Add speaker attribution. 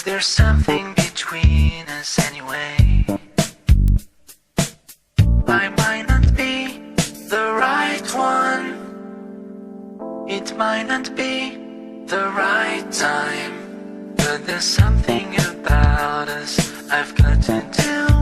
Speaker 1: Is there something between us anyway? I might not be the right one. It might not be the right time. But there's something about us I've got to do.